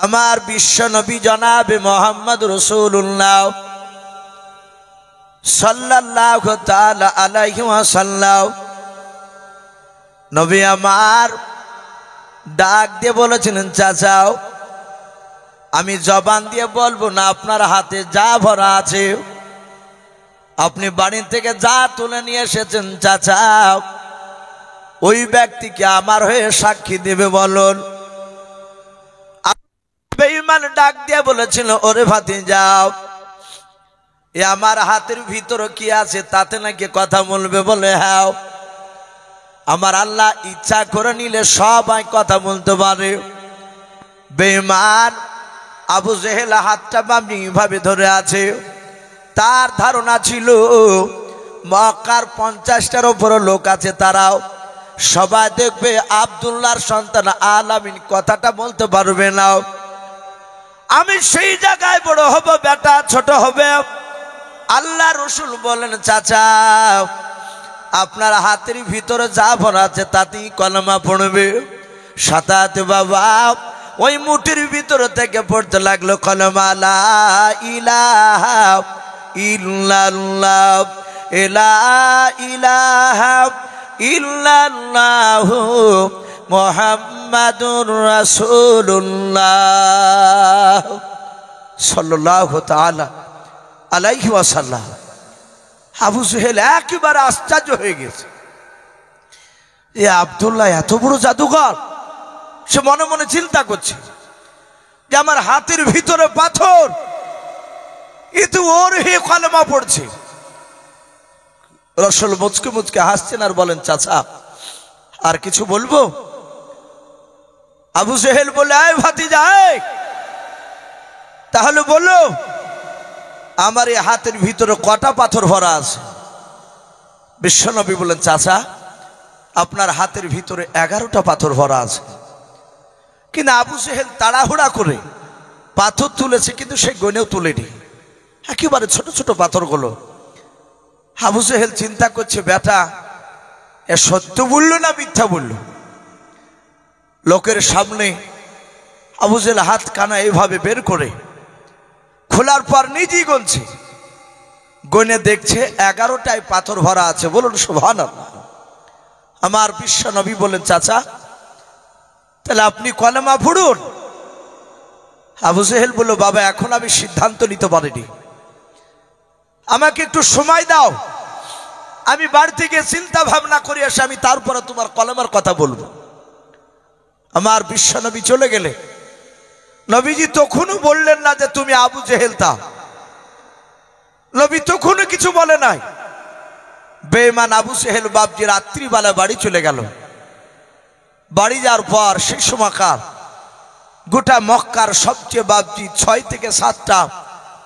আমার বিশ্ব নবী জনাবে মোহাম্মদ রাসূলুল্লাহ সাল্লাল্লাহু তাআলা আলাইহি ওয়াসাল্লাম নবী আমার ডাক দিয়ে বলেছিলেন, চাচাও আমি জবান দিয়ে বলবো না, আপনার হাতে যা ভরা আছে, আপনি বাড়ি থেকে যা তুলে নিয়ে এসেছেন চাচাও, ওই ব্যক্তিকে আমার হয়ে সাক্ষী দেবে বলুন। বেঈমান ডাক দিয়ে বলেছিল, ওরে ভাতিজাও, এ আমার হাতের ভিতরে কি আছে তাতে নাকি কথা বলবে? বলে হ্যাঁ, আমার আল্লাহ ইচ্ছা করে নিলে সবাই কথা বলতে পারে। বেঈমান আবু জেহেল হাতটা বামনি ভাবে ধরে আছে। তার ধারণা ছিল মক্কার 50টার উপর লোক আছে, তারাও সবাই দেখবে আব্দুল্লাহর সন্তান আলামিন কথাটা বলতে পারবে না। আমি সেই জায়গায় বড় হব, বেটা ছোট হবে। আল্লাহ রসুল বলেন, চাচা আপনার হাতের ভিতরে যা ভরা আছে তাতেই কলমা পড়বে। সাথে বাবা ওই মুঠির ভিতরে থেকে পড়তে লাগলো কলমা, লা ইলাহা ইল্লাল্লাহ লা ইলাহা ইল্লাল্লাহু মুহাম্মাদুর রাসূলুল্লাহ সাল্লাল্লাহু তাআলা আলাইহি ওয়াসাল্লাম। আবু জেহেল একেবারে আশ্চর্য হয়ে গেছে, এ আব্দুল্লাহ এত বড় জাদুকর। সে মনে মনে চিন্তা করছে যে আমার হাতের ভিতরে পাথর, এ তো ওর হে কলমা পড়ছে। রাসূল মুচকে মুচকে হাসছেন আর বলেন, চাচা আর কিছু বলবো? আবু জেহেল বলে, আয় ভাতিজা তাহলে বলো আমার এই হাতের ভিতরে কটা পাথর ভরা আছে? বিশ্বনবী বলেন, চাচা আপনার হাতের ভিতরে 11টা পাথর ভরা আছে। কিন্তু আবু জেহেল তাড়াহুড়া করে পাথর তুলেছে, কিন্তু সে গনেও তুলেনি, একেবারে ছোট ছোট পাথরগুলো। আবু জেহেল চিন্তা করছে, বেটা এ সত্য বললো না মিথ্যা বললো? লোকের সামনে আবু জেহেল হাত কানা এইভাবে বের করে খোলার পর নিজেই গুনছে, গনে দেখছে 11টায় পাথর ভরা আছে। বলুন সুবহানাল্লাহ। আমার বিশ্ব নবী বলেন, চাচা তাহলে আপনি কলেমা পড়ুন। আবু জেহেল বলল, বাবা এখন আমি সিদ্ধান্ত নিতে পারিনি, আমাকে একটু সময় দাও, আমি বাড়ি থেকে চিন্তা ভাবনা করে এসে আমি তারপরে তোমার কলেমার কথা বলবো। আমার বিশ্ব নবী চলে গেলে নবীজি তখনও বললেন না যে তুমি আবু জেহেল। তা নবী তখনও কিছু বলে নাই। বেঈমান আবু জেহেল বাপজি রাত্রিবেলা বাড়ি চলে গেল। বাড়ি যাওয়ার পর সেই সময়কার গোটা মক্কার সবচেয়ে বাপজি 6 থেকে 7টা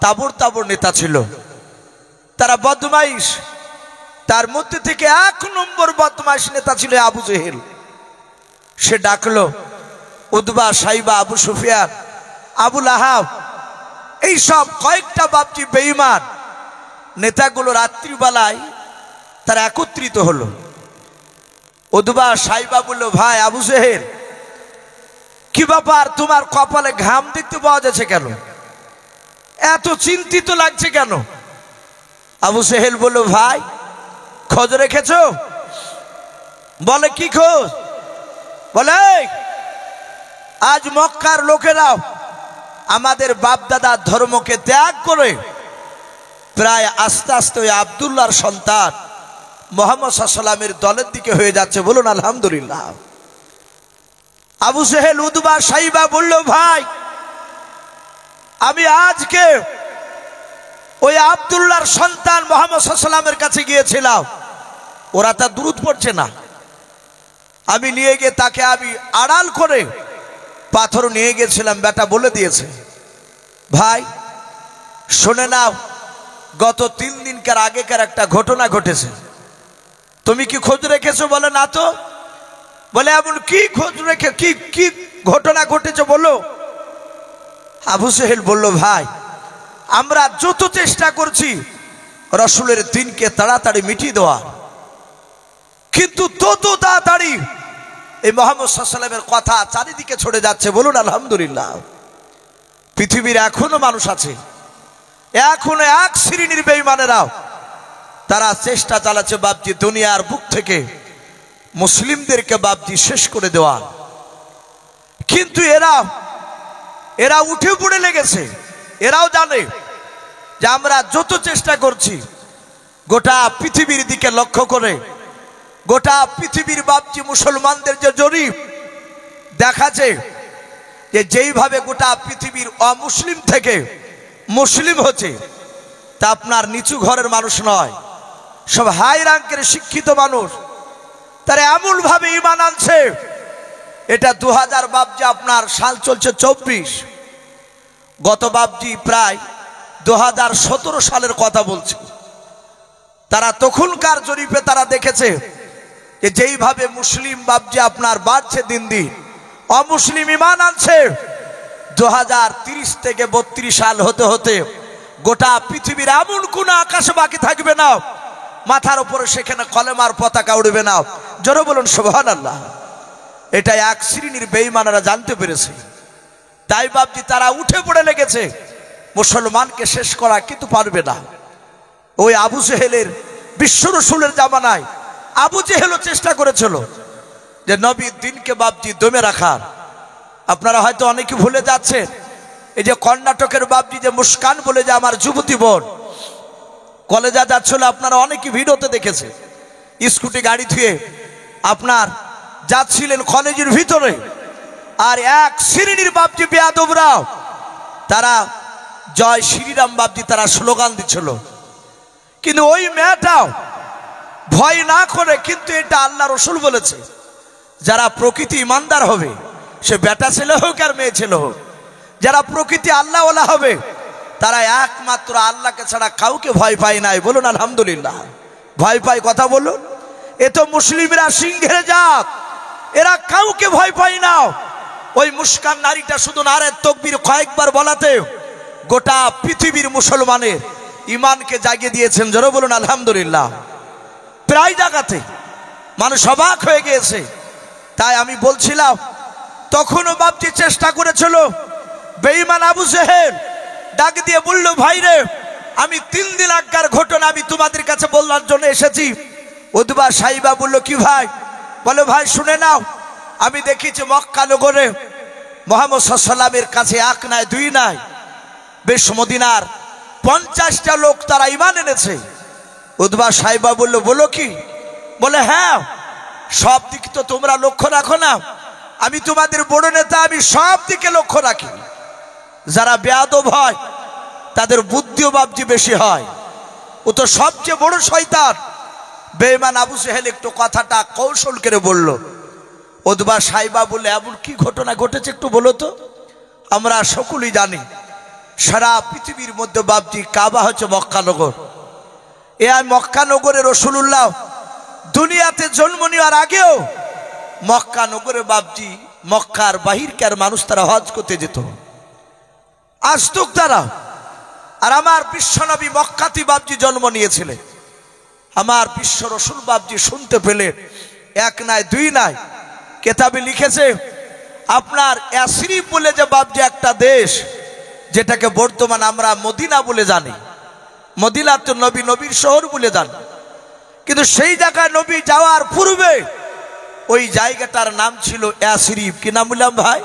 তাবর তাবর নেতা ছিল, তারা বদমাইশ। তার মধ্যে থেকে 1 নম্বর বদমাইশ নেতা ছিল আবু জেহেল। সে ডাকলো উতবা, সাইবা, আবু সুফিয়ান, আবু লাহাব, এইসব কয়েকটা বাপজি বেঈমান নেতাগুলো রাত্রিবেলায় তারা একত্রিত হলো। উতবা সাইবা বলল, ভাই আবু জেহেল কি ব্যাপার, তোমার কপালে ঘাম দেখতে পাওয়া যাচ্ছে কেন? এত চিন্তিত লাগছে কেন? আবু জেহেল বলল, ভাই খোঁজ রেখেছো? বলে কি খোঁজ? বলে আজ মক্কার লোকেরা আমাদের বাপ দাদার ধর্মকে ত্যাগ করে প্রায় আস্তে আস্তে ওই আব্দুল্লাহর সন্তান মুহাম্মদ সাল্লাল্লাহু আলাইহি ওয়াসাল্লামের দলের দিকে হয়ে যাচ্ছে। বলুন আলহামদুলিল্লাহ। আবু জেহেল উতবা সাইবা বলল, ভাই আমি আজকে ওই আব্দুল্লাহর সন্তান মুহাম্মদ সাল্লাল্লাহু আলাইহি ওয়াসাল্লামের কাছে গিয়েছিলাম, ওরা তা দুরূদ পড়ছে না। আমি নিয়ে গিয়ে তাকে আমি আড়াল করে পাথর নিয়ে গেছিলাম, বেটা বলে দিয়েছে। ভাই শুনে নাও, গত 3 দিনকার আগেকার একটা ঘটনা ঘটেছে, তুমি কি খোঁজ রেখেছো? বলে না তো। বলে এমন কি খোঁজ রেখে কি কি ঘটনা ঘটেছে বলো। আবু জেহেল বলল, ভাই আমরা যত চেষ্টা করছি রাসূলের দিনকে তাড়াতাড়ি মিটিয়ে দেওয়া, কিন্তু তত তাড়াতাড়ি এই মুহাম্মদ সাল্লাল্লাহু আলাইহি ওয়াসাল্লামের কথা চারিদিকে ছড়ে যাচ্ছে। বলুন আলহামদুলিল্লাহ। পৃথিবীর এখনো মানুষ আছে, এখনো এক শ্রেণীর বেঈমানেরাও তারা চেষ্টা চালাচ্ছে বাপজি দুনিয়ার বুক থেকে মুসলিমদেরকে বাপজি শেষ করে দেওয়া। কিন্তু এরা উঠে পড়ে লেগেছে। এরাও জানে যে আমরা যত চেষ্টা করছি গোটা পৃথিবীর দিকে লক্ষ্য করে, গোটা পৃথিবীর বাপজি মুসলমানদের যে জরিপ দেখাচ্ছে যে যেইভাবে গোটা পৃথিবীর অমুসলিম থেকে মুসলিম হচ্ছে, তা আপনার নিচু ঘরের মানুষ নয়, সব হাই র্যাঙ্কের শিক্ষিত মানুষ। তারা এমন ভাবে ঈমান আনছে, এটা 2000 বাপজি আপনার সাল চলছে 24, গত বাপজি প্রায় 2017 সালের কথা বলছে। তারা তখনকার জরিপে তারা দেখেছে যে যেইভাবে মুসলিম বাপজি আপনার বাড়ছে দিন দিন, অমুসলিম ঈমান আনছে। 2030 থেকে 32 সাল হতে হতে গোটা পৃথিবীর এমন কোন আকাশে বাকি থাকবে না মাথার উপরে সেখানে কলেমার পতাকা উড়বে না। জোরে বলুন সুবহানাল্লাহ। এটা এক শ্রেণীর বেঈমানেরা জানতে পেরেছে, তাই বাপজি তারা উঠে পড়ে লেগেছে মুসলমানকে শেষ করা, কিন্তু পারবে না। ওই আবু জেহেলের, বিশ্ব রসুলের জামানায় আবু জেহেলও চেষ্টা করেছিল যে নবীর দিনকে বাপজি দমে রাখার। আপনারা হয়তো অনেকে ভুলে যাচ্ছেন, এই যে কর্ণাটকের বাপজি যে মুস্কান বলে যে আমার যুবতী বোন কলেজে যাচ্ছিল, আপনারা অনেকে ভিডিওতে দেখেছে, স্কুটি গাড়ি ধুয়ে আপনার যাচ্ছিলেন কলেজের ভিতরে, আর এক শ্রেণীর বাপজি বেয়াদবরাও তারা জয় শ্রীরাম বাপজি তারা স্লোগান দিচ্ছিল। কিন্তু ওই মেয়েটাও ভয় না করে, কিন্তু এটা আল্লাহ রসুল বলেছে, যারা প্রকৃতি ইমানদার হবে, সে বেটা ছেলে হোক আর মেয়ে ছেলে হোক, যারা প্রকৃতি আল্লাহওয়ালা হবে তারা একমাত্র আল্লাহকে ছাড়া কাউকে ভয় পায় নাই। বলুন আলহামদুলিল্লাহ। ভয় পায় কথা বলুন। এ তো মুসলিমরা সিংহের জাত, এরা কাউকে ভয় পায় না। ওই মুস্কান নারীটা শুধু নারের তাকবীর কয়েকবার বলাতে গোটা পৃথিবীর মুসলমানের ইমানকে জাগিয়ে দিয়েছেন। জোরে বলুন আলহামদুলিল্লাহ। প্রায় জায়গাতে মানুষ অবাক হয়ে গিয়েছে। তাই আমি বলছিলাম, তখনও বাপজি চেষ্টা করেছিল। বেঈমান আবু জেহেল ডাক দিয়ে বলল, ভাই রে, আমি 3 দিন আগের ঘটনা আমি তোমাদের কাছে বলার জন্য এসেছি। উতবা সাইবা বলল, কি ভাই? বলে, ভাই শুনে নাও, আমি দেখেছি মক্কা নগরে মুহাম্মদ সাল্লাল্লাহু আলাইহি ওয়াসাল্লামের কাছে 1 নয় 2 নয়, বেশ মদিনার 50টা লোক তারা ঈমান এনেছে। উতবা সাইবা বলল, বলো কি? বলে, হ্যাঁ, সব দিক তো তোমরা লক্ষ্য রাখো না, আমি তোমাদের বড় নেতা, আমি সব দিকে লক্ষ্য রাখি। যারা বেয়াদব হয় তাদের বুদ্ধিও বাপজি বেশি হয়, ও তো সবচেয়ে বড় শয়তান। বেঈমান আবু জেহেল একটু কথাটা কৌশল করে বলল। উতবা সাইবা বলে, এমন কি ঘটনা ঘটেছে একটু বলো তো। আমরা সকলেই জানি সারা পৃথিবীর মধ্যে বাপজি কাবা হচ্ছে মক্কা নগর। এই মক্কা নগরে রাসূলুল্লাহ দুনিয়াতে জন্ম নেওয়ার আগেও মক্কা নগরে বাপজি মক্কার বাহিরকার মানুষ তারা হজ করতে যেত, আসতুক তারা। আর আমার বিশ্বনবী মক্কাতে বাপজি জন্ম নিয়েছিলেন। আমার বিশ্ব রসুল বাপজি শুনতে পেলেন, 1 নয় 2 নয়, কেতাবে লিখেছে আপনার ইয়াসরিব বলে যে বাপজি একটা দেশ, যেটাকে বর্তমান আমরা মদিনা বলে জানি, মদিনা তো নবীর শহর বলে জানি, কিন্তু সেই জায়গায় নবী যাওয়ার পূর্বে ওই জায়গাটার নাম ছিল ইয়াসরিব। কি নাম বললাম ভাই?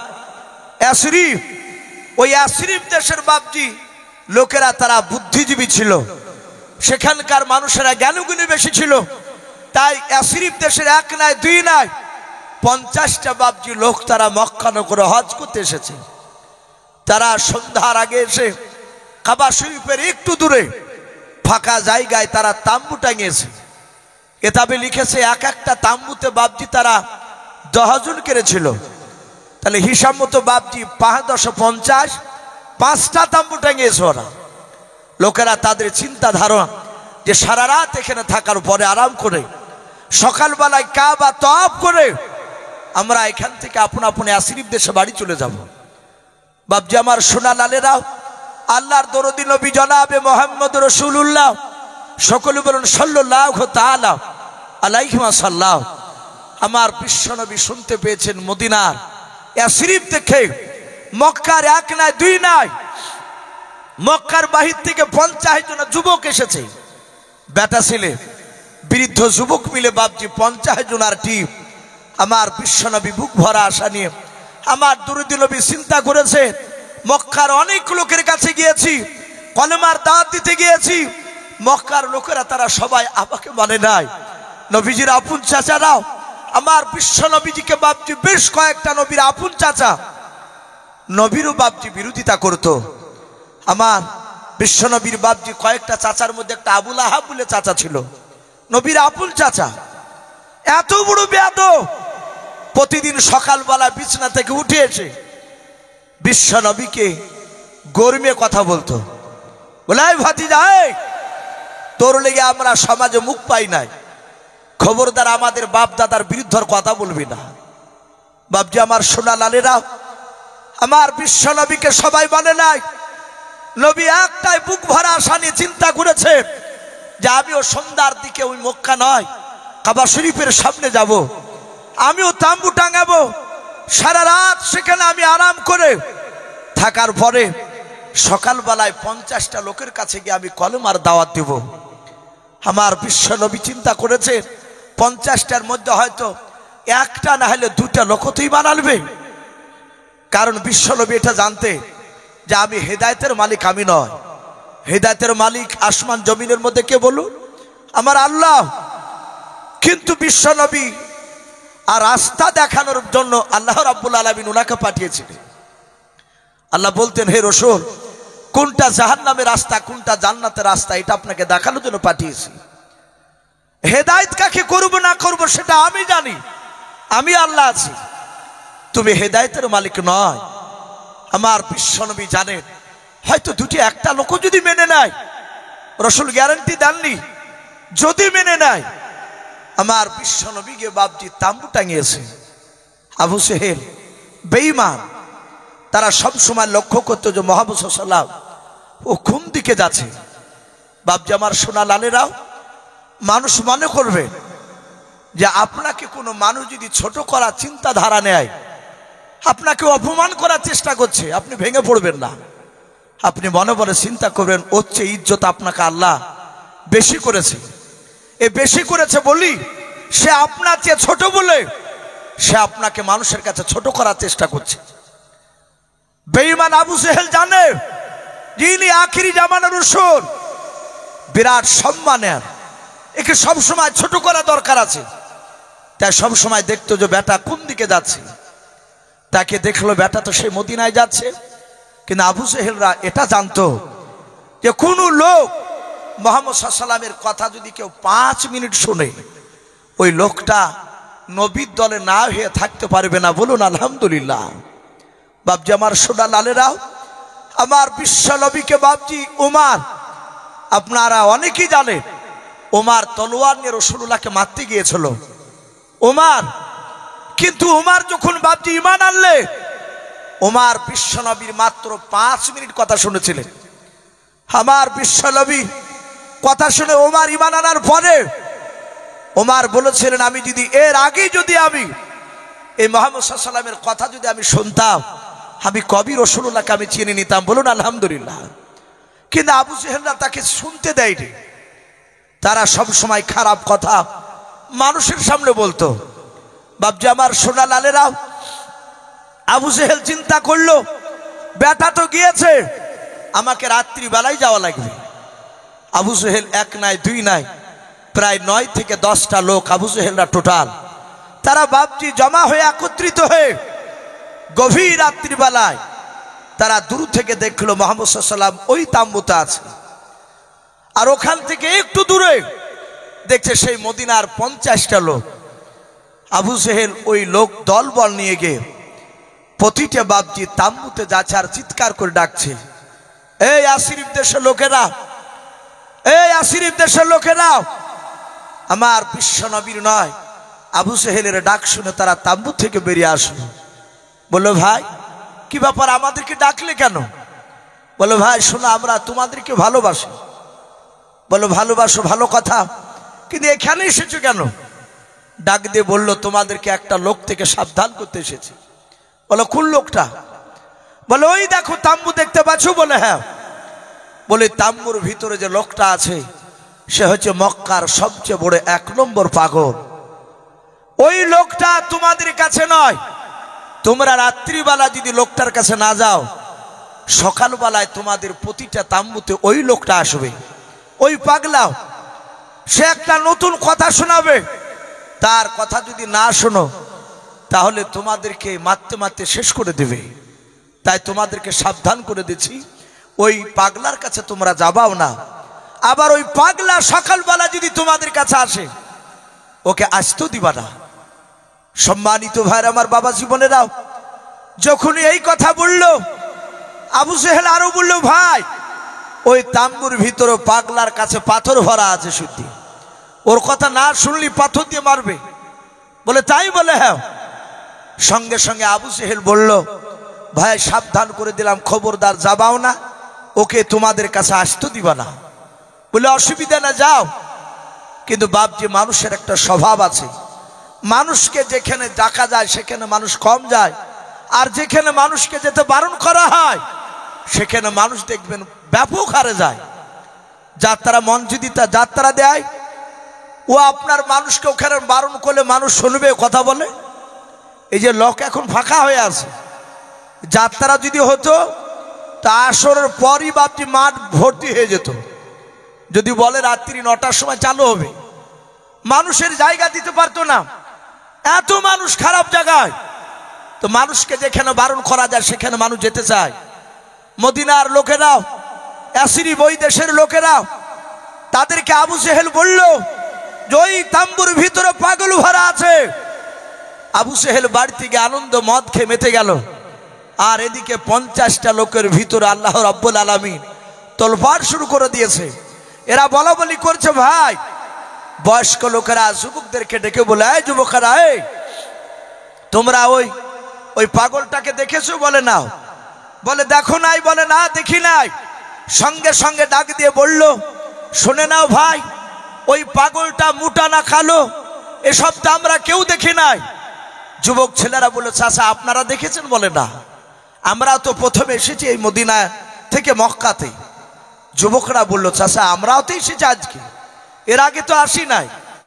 ইয়াসরিব। ওই ইয়াসরিব দেশের বাপজি লোকেরা তারা বুদ্ধিজীবী ছিল, সেখানকার মানুষেরা জ্ঞানগুণী বেশি ছিল। তাই ইয়াসরিব দেশের 1 নয় 2 নয় 50টা বাপজি লোক তারা মক্কা নগরে হজ করতে এসেছে। তারা সন্ধ্যার আগে এসে কাবা শরীফের একটু দূরে ফাঁকা জায়গায় তারা তাম্বু টাঙিয়েছে। কিতাবে লিখেছে এক একটা তাম্বুতে বাপজি তারা 10 জন করেছিল। তাহলে হিসাব মতো বাপজি 550 5টা তাম্বু টাঙিয়েছে ওরা। লোকেরা তাদের চিন্তা ধারণা যে সারা রাত এখানে থাকার পরে আরাম করে সকালবেলায় কাবা তওয়াফ করে আমরা এখান থেকে আপন আপন ইয়াসরিব দেশে বাড়ি চলে যাব। বাপজি আমার সোনা লালেরাও, আল্লাহর দরদি নবী জনাবে মুহাম্মদ রাসূলুল্লাহ, সকলে বলুন সাল্লাল্লাহু তাআলা আলাইহি ওয়াসাল্লাম। আমার বিশ্বনবী শুনতে পেয়েছেন মদিনার ইয়াসরিব থেকে মক্কার 1 নয় 2 নয় মক্কার বাহির থেকে 50 জন যুবক এসেছে, বেটা ছেলে বৃদ্ধ যুবক মিলে বাপজি 50 জনার টিম আমার বিশ্বনবী বুক ভরা আশা নিয়ে আমার দুরূদ নবী চিন্তা করেছে। মক্কার অনেক লোকের কাছে গিয়েছি, কলেমার দাওয়াত দিতে গিয়েছি, মক্কার লোকেরা তারা সবাই আমাকে মানে নাই। নবীজির আপন চাচারাও আমার বিশ্বনবীজিকে বাপজি বেশ কয়েকটা নবীর আপন চাচা নবীরও বাপজি বিরোধিতা করত। আমার বিশ্বনবীর বাপজি কয়েকটা চাচার মধ্যে একটা আবুল আহাব বলে চাচা ছিল, নবীর আপন চাচা, এত বড় বেয়াদব। প্রতিদিন সকালবেলা বিছানা থেকে উঠে এসে বিশ্বনবীকে গরমে কথা বলতো, বলে ভাতিজা তোর লেগে আমরা সমাজে মুখ পাই নাই, খবরদার আমাদের বাপ দাদার বিরুদ্ধে কথা বলবি না। বাপজি আমার সোনা লালেরা আমার বিশ্বনবীকে সবাই মানে নাই। নবী একটাই বুক ভরা আশা নিয়ে চিন্তা করেছে যে আমিও সন্ধ্যার দিকে ওই মক্কা নয় কাবা শরীফের সামনে যাব, আমিও তাম্বু টাঙাবো, সারা রাত সেখানে আমি আরাম করে থাকার পরে সকালবেলায় 50টা লোকের কাছে গিয়ে আমি কলেমার দাওয়াত দেব। আমার বিশ্বনবী চিন্তা করেছে 50টার মধ্যে হয়তো একটা না হলে 2টা লোক তুই বানালবে, কারণ বিশ্বনবী এটা জানতে যে আমি হেদায়েতের মালিক আমি নয়, হেদায়েতের মালিক আসমান জমিনের মধ্যে কে বলুন? আমার আল্লাহ। কিন্তু বিশ্বনবী আর রাস্তা দেখানোর জন্য আল্লাহ রাব্বুল আলামিন উনাকে পাঠিয়েছিলেন। আল্লাহ বলতেন, হে রাসূল, কোনটা জাহান্নামের রাস্তা কোনটা জান্নাতের রাস্তা এটা আপনাকে দেখানোর জন্য পাঠিয়েছি। হেদায়েত কাকে করব না করব সেটা আমি জানি, আমি আল্লাহ আছি, তুমি হেদায়েতের মালিক নয়। আমার বিশ্বনবী জানেন হয়তো 2টি একটা লোক যদি মেনে নেয়, রাসূল গ্যারান্টি দেননি, যদি মেনে নেয় আমার বিশ্বনবী গিয়ে বাপজি তাম্বু টাঙিয়েছে। আবু সেহেল বেঈমান, তারা সব সময় লক্ষ্য করতো যে মুহাম্মদ সাল্লাল্লাহু আলাইহি ওয়াসাল্লাম ও কোন দিকে যাচ্ছে। বাপজি আমার সোনা লালেরাও মানুষ মনে করবে যে আপনাকে কোনো মানুষ যদি ছোট করার চিন্তাধারা নেয়, আপনাকে অপমান করার চেষ্টা করছে, আপনি ভেঙে পড়বেন না। আপনি মনে মনে চিন্তা করবেন ওর চেয়ে ইজ্জত আপনাকে আল্লাহ বেশি করেছে, এ বেশি করেছে বলি সে আপনার চেয়ে ছোট বলে সে আপনাকে মানুষের কাছে ছোট করার চেষ্টা করছে। বেঈমান আবু জেহেল জানে যিনি আখিরি জামানার রাসূল, বিরাট সম্মানের, একে সবসময় ছোট করা দরকার আছে। তাই সবসময় দেখতো যে বেটা কোন দিকে যাচ্ছে, তাকে দেখলো বেটা তো সেই মদিনায় যাচ্ছে। কিন্তু আবু জেহেলরা এটা জানতো যে কোনো লোক মুহাম্মদ সাল্লাল্লাহু আলাইহি ওয়াসাল্লামের কথা যদি কেউ 5 মিনিট শুনে ওই লোকটা নবীর দলে না হয়ে থাকতে পারবে না। বলুন আলহামদুলিল্লাহ। বাপজি আমার সোনা লালেরাও আমার বিশ্বনবীকে বাপজি ওমর, আপনারা অনেকেই জানেন ওমর তলোয়ার নিয়ে রাসূলুল্লাহকে মারতে গিয়েছিল ওমর। কিন্তু ওমর যখন বাপজি ঈমান আনলে ওমর বিশ্বনবীর মাত্র 5 মিনিট কথা শুনেছিলেন। আমার বিশ্বনবী কথা শুনে ওমর ঈমান আনার পরে ওমর বলেছিলেন আমি যদি এর আগে যদি আমি এই মুহাম্মদ সাল্লাল্লাহু আলাইহি ওয়াসাল্লামের কথা যদি আমি শুনতাম আমি কবি রাসূলুল্লাহকে আমি চিনে নিতাম। বলুন আলহামদুলিল্লাহ। কিন্তু আবু জেহেলরা তাকে শুনতে দেয়নি, তারা সব সময় খারাপ কথা মানুষের সামনে বলতো। বাপজি আমার সোনা লালেরাও আবু জেহেল চিন্তা করলো বেটা তো গিয়েছে, আমাকে রাত্রি বেলায় যাওয়া লাগবে। আবু জেহেল 1 নাই 2 নাই প্রায় 9 থেকে 10টা লোক আবু জেহেলরা টোটাল, তারা বাপজি জমা হয়ে একত্রিত হয়ে গভীর রাত্রি বেলায় তারা দূর থেকে দেখলো মুহাম্মদ সাল্লাল্লাহু আলাইহি ওয়াসাল্লাম ওই তাম্বুতে আছে। আর ওখান থেকে একটু দূরে দেখছে সেই মদিনার 50টা লোক। আবু জেহেল ওই লোক দলবল নিয়ে গিয়ে প্রতিটা বাপজি তাম্বুতে যাচ্ছে আর চিৎকার করে ডাকছে, এই আসিরিফ দেশের লোকেরা, এই আসিরিফ দেশের লোকেরা। আমার বিশ্বনবীর নয় আবু জেহেলের ডাক শুনে তারা তাম্বু থেকে বেরিয়ে আসলো। বললো ভাই কি ব্যাপার, আমাদেরকে ডাকলে কেন? বললো ভাই শোনো আমরা তোমাদেরকে ভালোবাসি। বললো ভালোবাসো ভালো কথা, কিন্তু এখানে এসেছো কেন? ডাক দিয়ে বললো তোমাদেরকে একটা লোক থেকে সাবধান করতে এসেছি। বলো কোন লোকটা? বলে ওই দেখো তাম্বু দেখতে পাচ্ছ? বলে হ্যাঁ। বলে তাম্বুর ভিতরে যে লোকটা আছে সে হচ্ছে মক্কার সবচেয়ে বড় 1 নম্বর পাগল। ওই লোকটা তোমাদের কাছে নয়, তোমরা রাত্রিবেলা যদি লোকটার কাছে না যাও, সকালবেলায় তোমাদের প্রতিটা তাম্বুতে ওই লোকটা আসবে। ওই পাগলা সে একটা নতুন কথা শোনাবে, তার কথা যদি না শোনো তাহলে তোমাদেরকে মারতে মারতে শেষ করে দেবে। তাই তোমাদেরকে সাবধান করে দিচ্ছি, ওই পাগলার কাছে তোমরা যাবাও না। আবার ওই পাগলা সকালবেলা যদি তোমাদের কাছে আসে, ওকে আসতেও দিবা না। সম্মানিত ভাইরা আমার, বাবা জীবনেরাও, যখনই এই কথা বলল, আবু জেহেল আরো বলল, ভাই ওই তাম্বুর ভিতরে পাগলার কাছে পাথর ভরা আছে, শুদ্ধি ওর কথা না শুনলি পাথর দিয়ে মারবে। বলে তাই? বলে হ্যাঁ। সঙ্গে সঙ্গে আবু জেহেল বলল, ভাই সাবধান করে দিলাম, খবরদার যাবাও না, ওকে তোমাদের কাছে আসতে দিবা না। বলে অসুবিধা না, যাও। কিন্তু বাপজি, মানুষের একটা স্বভাব আছে, মানুষকে যেখানে ডাকা যায় সেখানে মানুষ কম যায়, আর যেখানে মানুষকে যেতে বারণ করা হয় সেখানে মানুষ দেখবেন ব্যাপক হারে যায়। যাত্রা মঞ্জুদিতা যাত্রা দেয়, ও আপনার মানুষকে ওখানে বারণ করলে মানুষ শুনবে, কথা বলে। এই যে লোক এখন ফাঁকা হয়ে আছে, যাত্রা যদি হতো তা আসরের পরই বাপটি মাঠ ভর্তি হয়ে যেত। যদি বলে রাত্রি 9টার সময় চালু হবে, মানুষের জায়গা দিতে পারতো না, এত মানুষ খারাপ জায়গায়। তো মানুষকে যেখানে বারণ করা যায় সেখানে মানুষ যেতে চায়। মদিনার লোকেরাও, আসিরি বই দেশের লোকেরাও, তাদেরকে আবু জেহেল বলল যে ওই তাম্বুর ভিতরে পাগল ভরা আছে। আবু জেহেল বাড়ি থেকে আনন্দ মদ খেয়ে মেতে গেল, আর এদিকে 50টা লোকের ভিতরে আল্লাহ রাব্বুল আলামিন তলবার শুরু করে দিয়েছে। এরা বলা বলি করছে, ভাই বয়স্ক লোকেরা যুবকদেরকে ডেকে বলে, এই যুবকেরা, এই তোমরা ওই পাগলটাকে দেখেছো? বলে না। বলে দেখো নাই? বলে না, দেখি নাই। সঙ্গে সঙ্গে ডাক দিয়ে বলল, শুনে নাও ভাই, ওই পাগলটা মোটা না কালো এসব তো আমরা কেউ দেখি নাই। যুবক ছেলেরা বলে, চাচা আপনারা দেখেছেন? বলে না, আমরা তো প্রথমে এসেছি এই মদিনা থেকে মক্কাতে। যুবকরা বলল, চাচা আমরাও তো এসেছি আজকে, এর আগে তো আসি নাই।